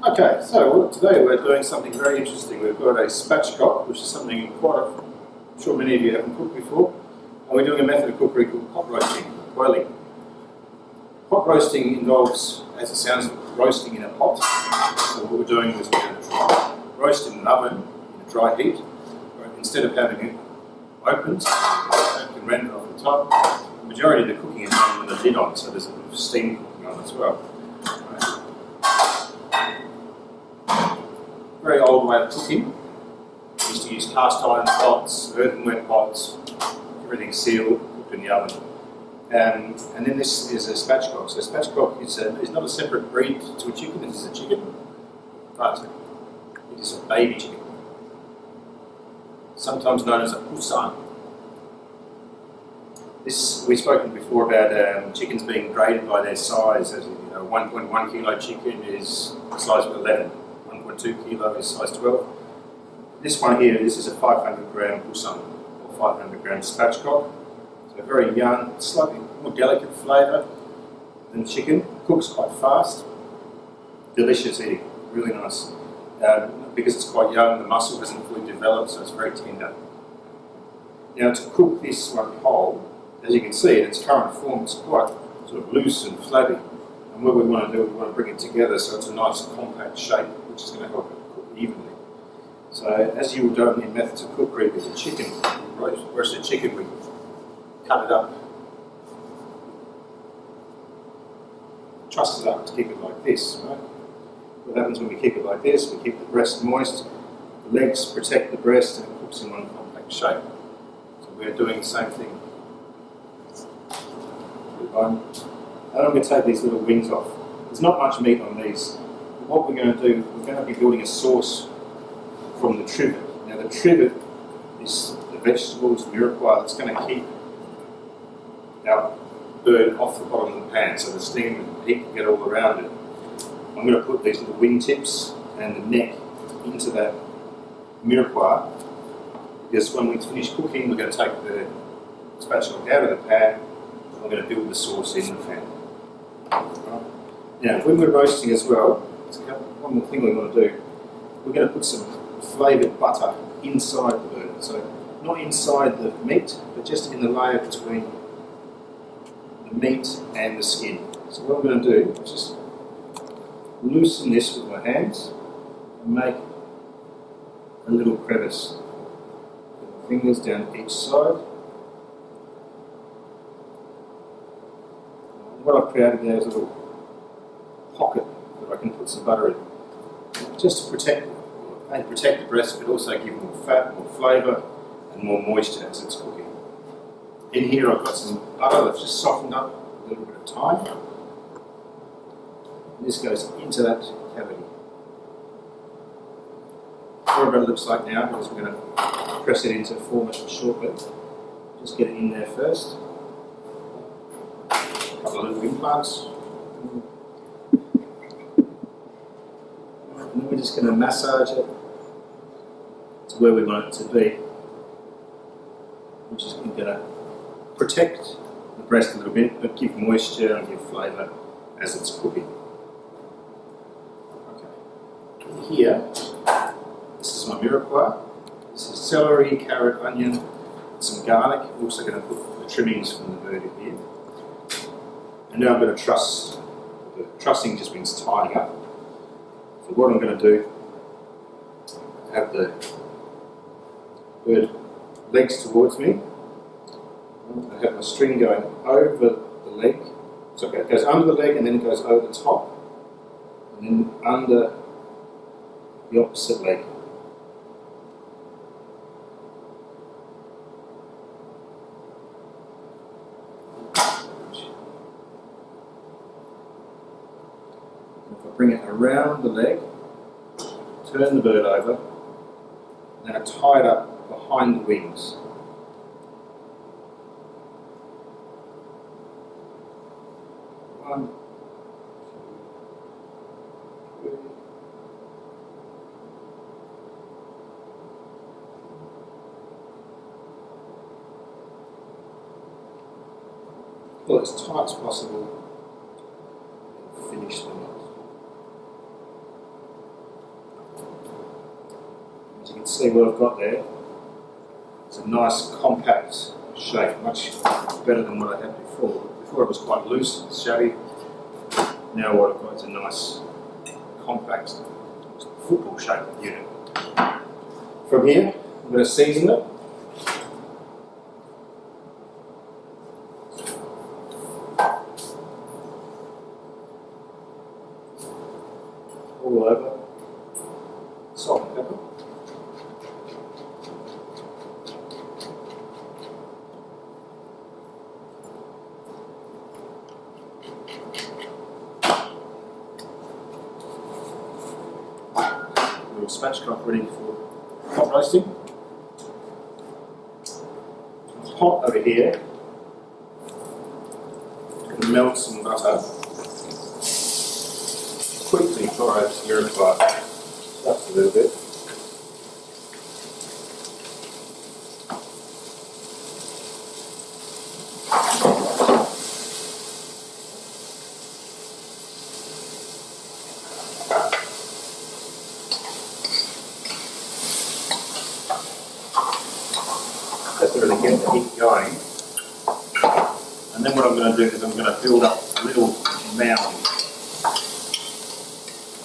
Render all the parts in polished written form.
Okay, so today we're doing something very interesting. We've got a spatchcock, which is something I'm sure many of you haven't cooked before. And we're doing a method of cookery called pot roasting, boiling. Pot roasting involves, as it sounds, roasting in a pot. So what we're doing is we're going to roast in an oven in a dry heat. Instead of having it opened, you can render it off the top. The majority of the cooking is done with the lid on, so there's a bit of steam cooking on as well. Very old way of cooking. We used to use cast iron pots, earthenware pots, everything sealed, cooked in the oven. And then this is a spatchcock. So spatchcock is not a separate breed to a chicken. This is a chicken, but it is a baby chicken, sometimes known as a poultry. We've spoken before about chickens being graded by their size. As you know, 1.1 kilo chicken is the size of 11. 1.2 kilo is size 12. This one here, this is a 500 gram poultry, or 500 gram spatchcock. So very young, slightly more delicate flavour than chicken. Cooks quite fast. Delicious eating, really nice. Because it's quite young, the muscle hasn't fully developed, so it's very tender. Now to cook this one whole, as you can see in its current form, it's quite sort of loose and flabby. And what we want to do, we want to bring it together so it's a nice compact shape, which is going to help it cook evenly. So as you would do in methods of cookery with a chicken, roasted chicken, we cut it up, truss it up to keep it like this. Right? What happens when we keep it like this? We keep the breast moist, the legs protect the breast, and it cooks in one compact shape. So we're doing the same thing. And I'm going to take these little wings off. There's not much meat on these. What we're going to do, we're going to be building a sauce from the trivet. Now the trivet is the vegetables, the mirepoix, that's going to keep our bird off the bottom of the pan, so the steam and heat can get all around it. I'm going to put these little wing tips and the neck into that mirepoix, because when we finish cooking, we're going to take the spatchcock out of the pan. I'm going to build the sauce in the pan. Now, when we're roasting as well, one more thing we're going to do. We're going to put some flavoured butter inside the bird. So, not inside the meat, but just in the layer between the meat and the skin. So what I'm going to do is just loosen this with my hands and make a little crevice. Put my fingers down each side. What I've created there is a little pocket that I can put some butter in, just to protect the breast, but also give more fat, more flavour, and more moisture as it's cooking. In here I've got some butter that's just softened up a little bit of thyme. And this goes into that cavity. What it looks like now is we're going to press it into form a shortbread. Just get it in there first. A couple of little implants. And then we're just going to massage it to where we want it to be. We're just going to protect the breast a little bit, but give moisture and give flavour as it's cooking. Okay. In here, this is my mirepoix. This is celery, carrot, onion, and some garlic. I'm also going to put the trimmings from the bird in here. And now I'm going to truss. The trussing just means tying up. So what I'm going to do, have the bird legs towards me. I have my string going over the leg. So it goes under the leg and then it goes over the top. And then under the opposite leg. If I bring it around the leg, turn the bird over, and then I tie it up behind the wings. One, two, three. Pull as tight as possible and finish the knot. As you can see what I've got there, it's a nice compact shape, much better than what I had before. Before it was quite loose and shabby. Now what I've got is a nice compact football shaped unit. From here, I'm going to season it. All over. Salt and pepper. Little spatchcock ready for hot roasting. It's hot over here. I'm going to melt some butter. Quickly try to purify just a little bit. Just to really get the heat going. And then what I'm going to do is I'm going to build up a little mound.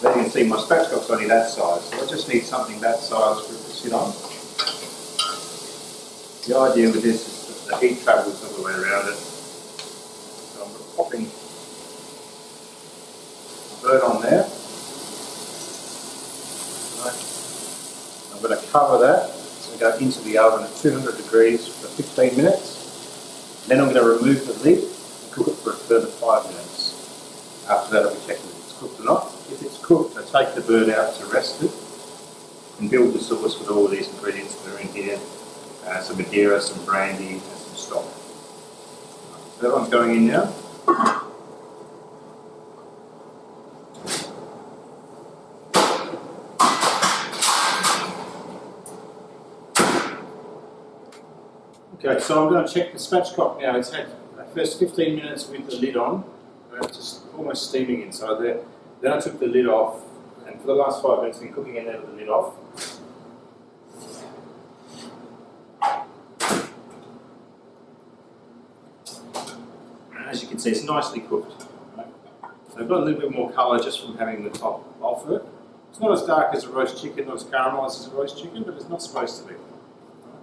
As you can see, my spatchcock's only that size, so I just need something that size for it to sit on. The idea with this is that the heat travels all the way around it. So I'm popping the bird on there. I'm going to cover that. It's going to go into the oven at 200 degrees for 15 minutes. Then I'm going to remove the lid and cook it for a further 5 minutes. After that, I'll be checking if it's cooked or not. If it's cooked, I take the bird out to rest it and build the sauce with all of these ingredients that are in here. Some Madeira, some Brandy, and some stock. So that one's going in now. Okay, so I'm going to check the spatchcock now. It's had the first 15 minutes with the lid on, just almost steaming inside there. Then I took the lid off, and for the last 5 minutes I've been cooking in there with the lid off. As you can see, it's nicely cooked. Right? So I've got a little bit more colour just from having the top off it. It's not as dark as a roast chicken, not as caramelised as a roast chicken, but it's not supposed to be. Right?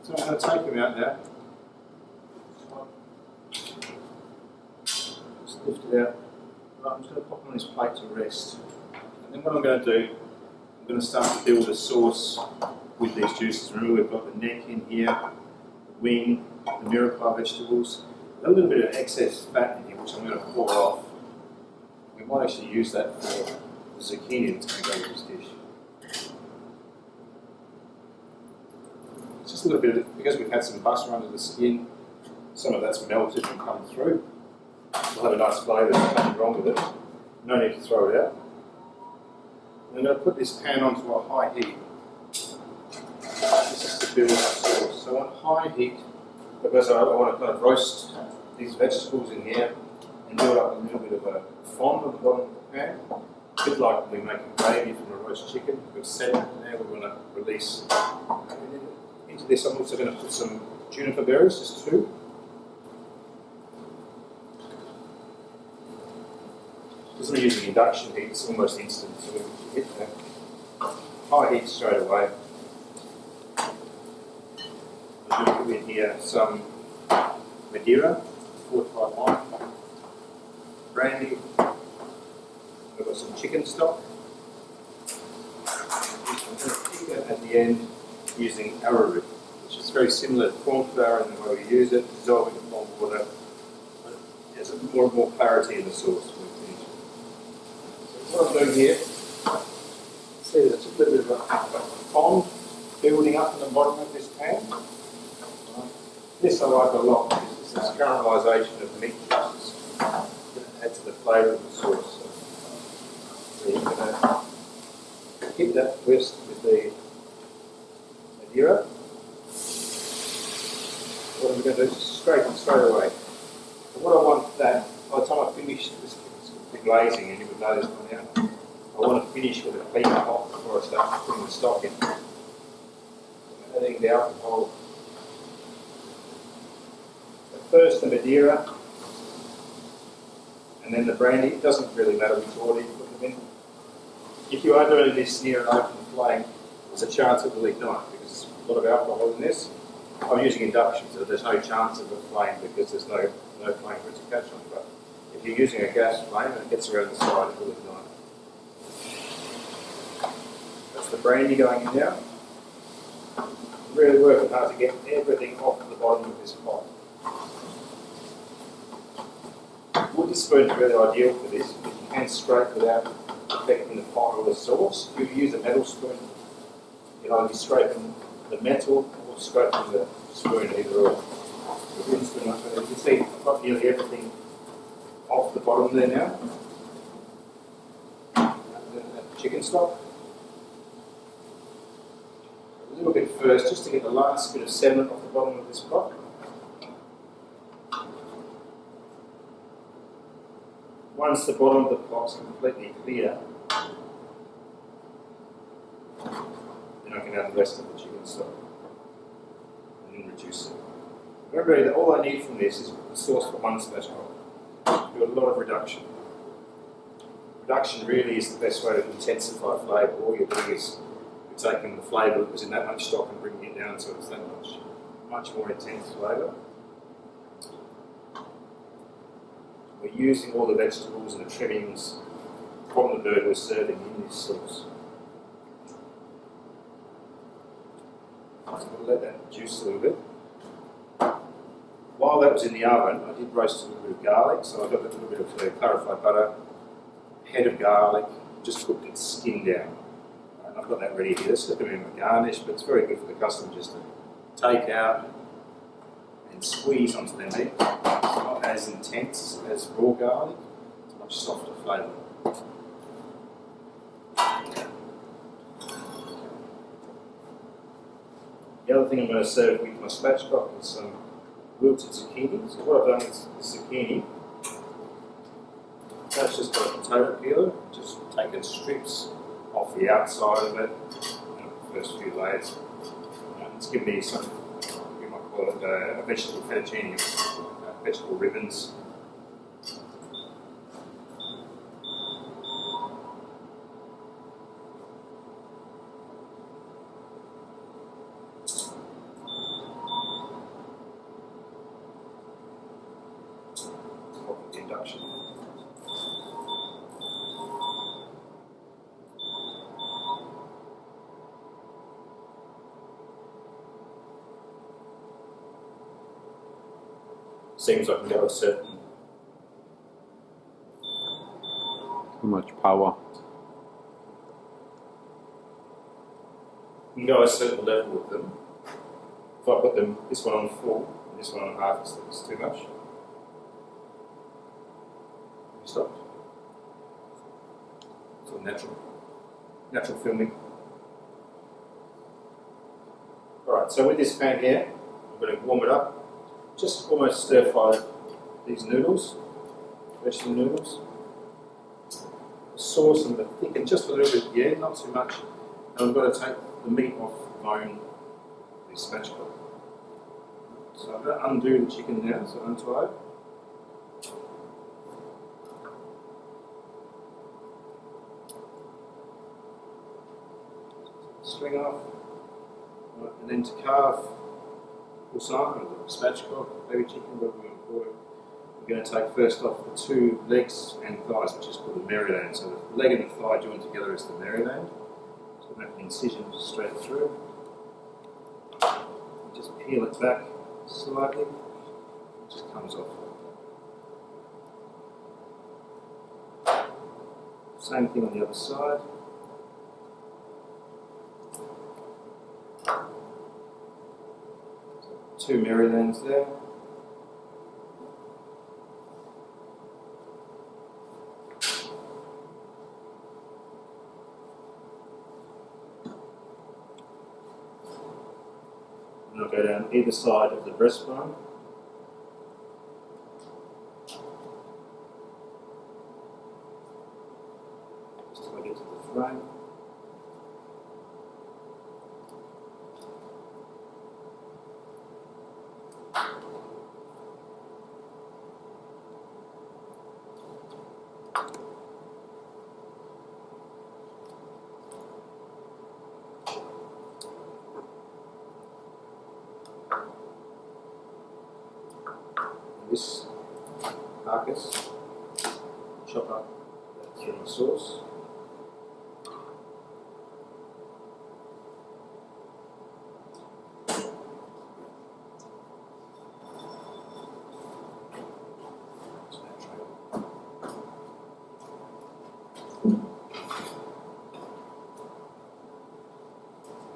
So I'm going to take them out now. Just lift it out. Right, I'm just going to pop them on this plate to rest. And then what I'm going to do, I'm going to start to build a sauce with these juices. Remember, we've got the neck in here, the wing, the mirepoix vegetables, a little bit of excess fat in here, which I'm going to pour off. We might actually use that for the zucchini that's going to go with this dish. Just a little bit of it, because we've had some butter under the skin, some of that's melted and come through. We'll have a nice flavour, there's nothing wrong with it. No need to throw it out. I'm going to put this pan onto a high heat. This is to build the sauce. So on high heat, because I want to kind of roast these vegetables in here and build up a little bit of a fond on the bottom of the pan. A bit like when we make a gravy from a roast chicken. We've set it there, we're going to release. Into this I'm also going to put some juniper berries, just 2. Because we're using induction heat, it's almost instant, so we can hit that. High heat straight away. I'm going to put in here some Madeira, fortified wine, Brandy. I've got some chicken stock. I'm going to keep that at the end using arrowroot, which is very similar to corn flour in the way we use it, dissolving in cold water. There's more and more clarity in the sauce. What I'm doing here, see there's a little bit of a fond building up in the bottom of this pan. This I like a lot, because this is caramelisation of meat juices that add to the flavour of the sauce. So you're going to hit that first with the Madeira. What I'm going to do is straight away. And what I want that, by the time I finish this glazing, and you would notice by now, I want to finish with a clean pot before I start putting the stock in. the alcohol. First the Madeira, and then the Brandy. It doesn't really matter which order you put them in. If you are doing this near an open flame, there's a chance it will ignite because there's a lot of alcohol in this. I'm using induction, so there's no chance of a flame because there's no flame for it to catch on. But if you're using a gas flame and it gets around the side, it will ignite. That's the Brandy going in now. Really working hard to get everything off the bottom of this pot. Wooden spoon is really ideal for this because you can scrape without affecting the pot or the sauce. If you use a metal spoon, you'll either be scraping the metal or scraping the spoon, either or. The wooden spoon, you can see I've got nearly everything off the bottom there now. Chicken stock. A little bit first, just to get the last bit of sediment off the bottom of this pot. Once the bottom of the pot's completely clear, then I can add the rest of the chicken stock and then reduce it. Remember that all I need from this is the sauce for one spatchcock. Do a lot of reduction. Reduction really is the best way to intensify flavour. All you're doing is you're taking the flavour that was in that much stock and bringing it down so it's that much more intense flavour. We're using all the vegetables and the trimmings from the bird we're serving in this sauce. So we'll let that juice a little bit. While that was in the oven, I did roast a little bit of garlic, so I got a little bit of clarified butter, head of garlic, just cooked its skin down. And I've got that ready here. This is going to be my garnish, but it's very good for the customer just to take out and squeeze onto their meat. It's not as intense as raw garlic, it's a much softer flavour. The other thing I'm going to serve with my spatchcock is some wilted zucchini. So what I've done is the zucchini, that's just got a potato peeler, just taken strips off the outside of it, the first few layers. It's given me some, you might call it a vegetable fettuccine, vegetable ribbons. The induction. Seems like we got a certain. Too much power. You can go a certain level with them. If I put them, this one on full, and this one on half, it's too much. Stop. It's all natural filming. Alright, so with this pan here, I'm going to warm it up. Just almost stir fry these noodles, vegetable noodles. Sauce them, but thicken just a little bit, yeah, not too much. And I'm going to take the meat off the bone of this spatchcock. So I'm going to undo the chicken now, so untie it. String off, right, and then to carve Poultry, or spatchcock, baby chicken, whatever we want to call it, we're going to take first off the two legs and thighs, which is called the Maryland. So the leg and the thigh joined together is the Maryland. So we make an incision straight through. Just peel it back slightly, it just comes off. Same thing on the other side. Two Marylands there. And I'll go down either side of the breastbone. Just till I get to the frame. this carcass, chop up that through the sauce.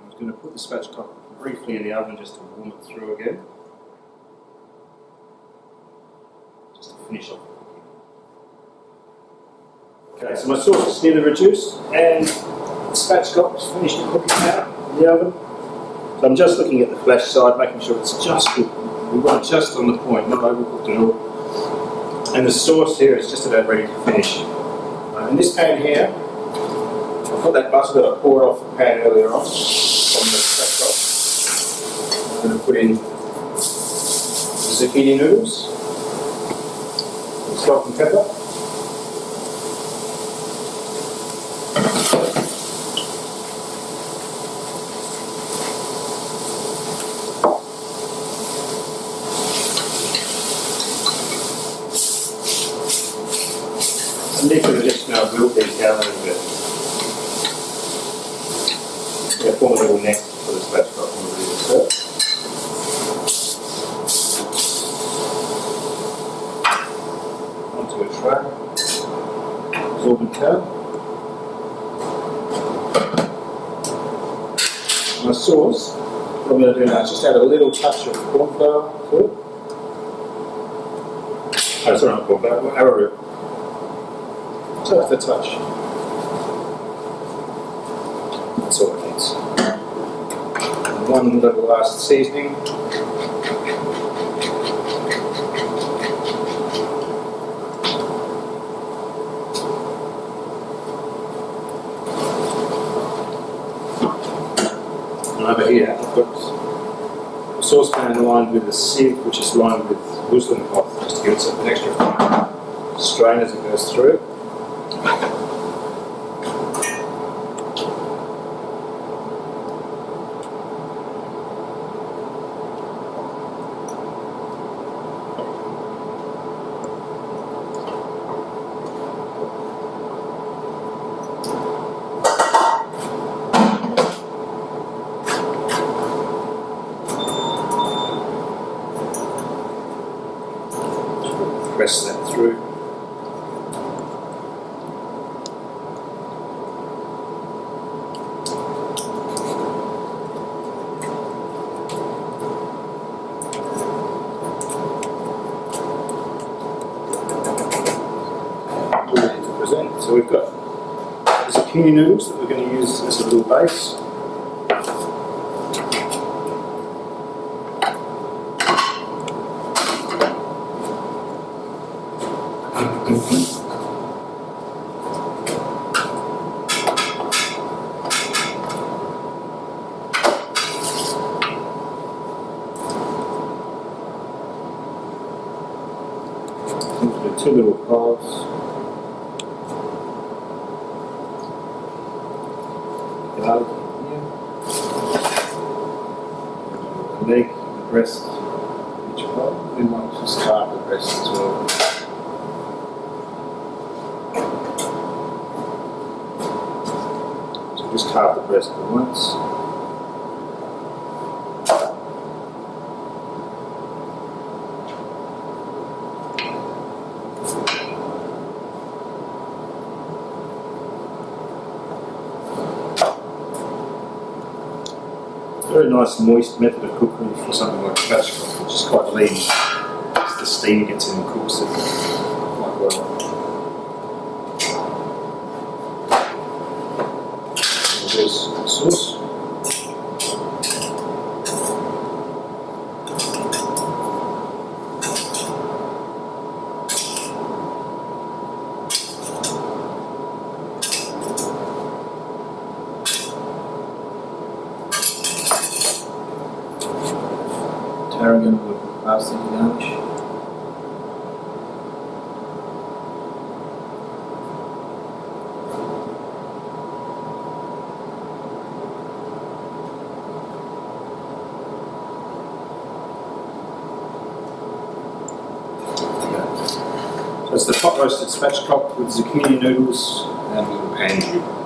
I'm going to put the spatchcock briefly in the oven just to warm it through again. Just to finish off the cooking. Okay, so my sauce is nearly reduced and the spatchcock is finished cooking now in the oven. So I'm just looking at the flesh side, making sure it's just good. We want it just on the point, not overcooked at all. And the sauce here is just about ready to finish. In this pan here, I've got that butter that I poured off the pan earlier on from the spatchcock. I'm going to put in zucchini noodles, salt and pepper. And literally just now wilt these down a little bit. Yeah, form a little neck for the spatchcock when we're ready to serve. Onto a tray, absorbent towel. My sauce, what I'm going to do now is just add a little touch of corn flour to it. Oh, sorry, not corn flour, arrowroot. Just a touch. That's all it needs. And one little last seasoning. And over here, I've got a saucepan lined with a sieve, which is lined with muslin cloth, just to give it some extra fine strain as it goes through. Press that through. Ready to present. So we've got zucchini noodles that we're going to use as a little base. Two little calves. Garlic here. The leg, the breast, each part. We might just carve the breast as well. So just carve the breast at once. Very nice moist method of cookery for something like spatchcock, which is quite lean. It's the steam gets in and cooks it quite well. So there's the sauce. Tarragon with parsley garnish. That's the pot roasted spatchcock with zucchini noodles and a little pan